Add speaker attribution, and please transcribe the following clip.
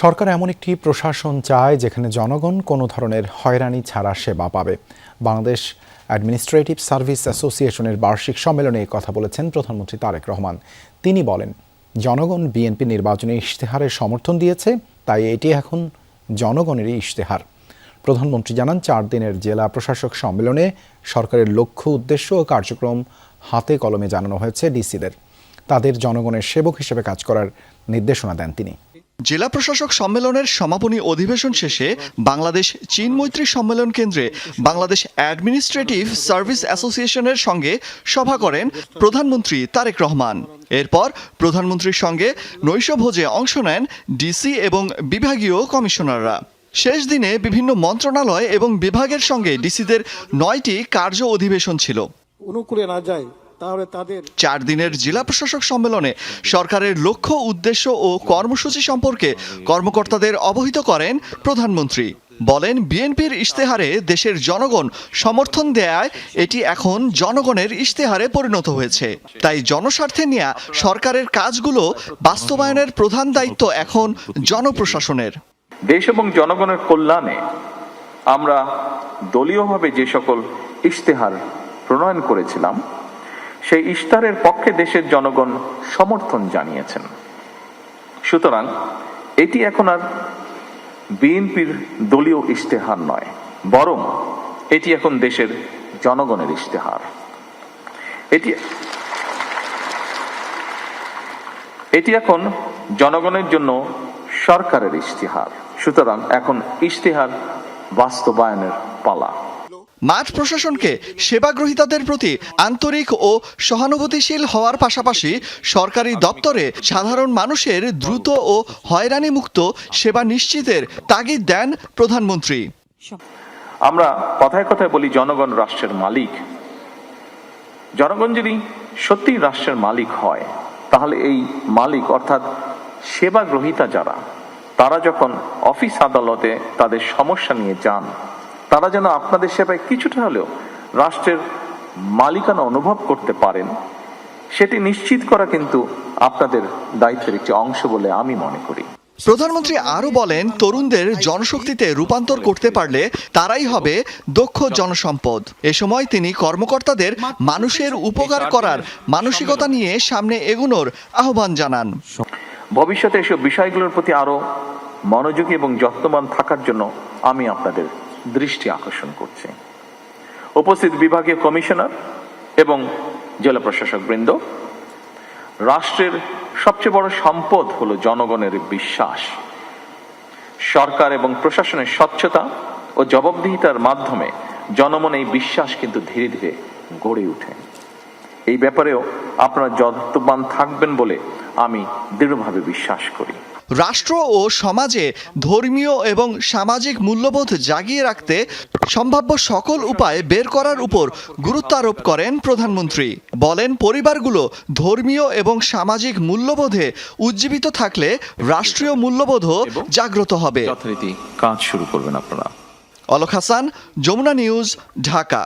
Speaker 1: সরকার এমন একটি প্রশাসন চায় যেখানে জনগণ কোনো ধরনের হয়রানি ছাড়া সেবা পাবে। বাংলাদেশ অ্যাডমিনিস্ট্রেটিভ সার্ভিস অ্যাসোসিয়েশনের বার্ষিক সম্মেলনে এই কথা বলেছেন প্রধানমন্ত্রী তারেক রহমান। তিনি বলেন, জনগণ বিএনপি নির্বাচনী ইশতেহারের সমর্থন দিয়েছে, তাই এটি এখন জনগণেরই ইশতেহার। প্রধানমন্ত্রী জানান, 4 দিনের জেলা প্রশাসক সম্মেলনে সরকারের লক্ষ্য, উদ্দেশ্য ও কার্যক্রম হাতে কলমে জানানো হয়েছে ডিসিদের। তাদের জনগণের সেবক হিসেবে কাজ করার নির্দেশনা দেন তিনি।
Speaker 2: জেলা প্রশাসক সম্মেলনের সমাপনী অধিবেশন শেষে বাংলাদেশ চীন মৈত্রী সম্মেলন কেন্দ্রে বাংলাদেশ অ্যাডমিনিস্ট্রেটিভ সার্ভিস অ্যাসোসিয়েশনের সঙ্গে সভা করেন প্রধানমন্ত্রী তারেক রহমান। এরপর প্রধানমন্ত্রীর সঙ্গে নৈশভোজে অংশ নেন ডিসি এবং বিভাগীয় কমিশনাররা। শেষ দিনে বিভিন্ন মন্ত্রণালয় এবং বিভাগের সঙ্গে ডিসিদের 9টি কার্য অধিবেশন ছিল।
Speaker 3: অনুকূলে না যায় তাহলে তাদের
Speaker 2: 4 দিনের জেলা প্রশাসক সম্মেলনে সরকারের লক্ষ্য, উদ্দেশ্য ও কর্মসূচি সম্পর্কে কর্মকর্তাদের অবহিত করেন প্রধানমন্ত্রী। বলেন, বিএনপির ইশতেহারে দেশের জনগণ সমর্থন দেয়ায় এটি এখন জনগণের ইশতেহারে পরিণত হয়েছে। তাই জনস্বার্থে নেওয়া সরকারের কাজগুলো বাস্তবায়নের প্রধান দায়িত্ব এখন জনপ্রশাসনের।
Speaker 4: দেশ এবং জনগণের কল্যাণে আমরা দলীয়ভাবে যে সকল ইশতেহার প্রণয়ন করেছিলাম, সেই ইশতেহারের পক্ষে দেশের জনগণ সমর্থন জানিয়েছেন। সুতরাং এটি এখন আর বিএনপির দলীয় ইশতেহার নয়, বরং এটি এখন দেশের জনগণের ইশতেহার। এটি এখন জনগণের জন্য সরকারের ইশতেহার। সুতরাং এখন ইশতেহার বাস্তবায়নের পালা।
Speaker 2: মাঠ প্রশাসনকে সেবাগ্রহীতাদের প্রতি আন্তরিক ও সহানুভূতিশীল হওয়ার পাশাপাশি সরকারি দপ্তরে সাধারণ মানুষের দ্রুত ও হয়রানিমুক্ত সেবা নিশ্চিতের তাগিদ দেন প্রধানমন্ত্রী।
Speaker 4: আমরা কথায় কথায় বলি জনগণ রাষ্ট্রের মালিক। জনগণ যদি সত্যি রাষ্ট্রের মালিক হয়, তাহলে এই মালিক অর্থাৎ সেবাগ্রহীতা যারা, তারা যখন অফিস আদালতে তাদের সমস্যা নিয়ে যান, তারা যেন আপনাদের সেবায় কিছুটা হলেও রাষ্ট্রের মালিকানা অনুভব করতে পারেন, সেটি নিশ্চিত করা কিন্তু আপনাদের দায়িত্বের একটি অংশ বলে আমি মনে করি।
Speaker 2: প্রধানমন্ত্রী আরও বলেন, তরুণদের জনশক্তিতে রূপান্তর করতে পারলে তারাই হবে দক্ষ জনসম্পদ। এ সময় তিনি কর্মকর্তাদের মানুষের উপকার করার মানসিকতা নিয়ে সামনে এগোনোর আহ্বান জানান।
Speaker 4: ভবিষ্যতে এসব বিষয়গুলোর প্রতি আরো মনোযোগী এবং যত্নবান থাকার জন্য আমি আপনাদের দৃষ্টি আকর্ষণ করছি। উপস্থিত বিভাগীয় কমিশনার এবং জেলা প্রশাসক বৃন্দ, রাষ্ট্রের সবচেয়ে বড় সম্পদ হলো জনগণের বিশ্বাস। সরকার এবং প্রশাসনের স্বচ্ছতা ও জবাবদিহিতার মাধ্যমে জনমনে এই বিশ্বাস কিন্তু ধীরে ধীরে গড়ে ওঠে। এই ব্যাপারেও আপনারা যত্নবান থাকবেন বলে আমি দৃঢ়ভাবে বিশ্বাস করি।
Speaker 2: রাষ্ট্র ও সমাজে ধর্মীয় এবং সামাজিক মূল্যবোধ জাগিয়ে রাখতে সম্ভাব্য সকল উপায় বের করার উপর গুরুত্ব আরোপ করেন প্রধানমন্ত্রী। বলেন, পরিবারগুলো ধর্মীয় এবং সামাজিক মূল্যবোধে উজ্জীবিত থাকলে রাষ্ট্রীয় মূল্যবোধও জাগ্রত হবে।
Speaker 4: যথারীতি কাজ শুরু করবেন আপনারা।
Speaker 2: অলক হাসান, যমুনা নিউজ, ঢাকা।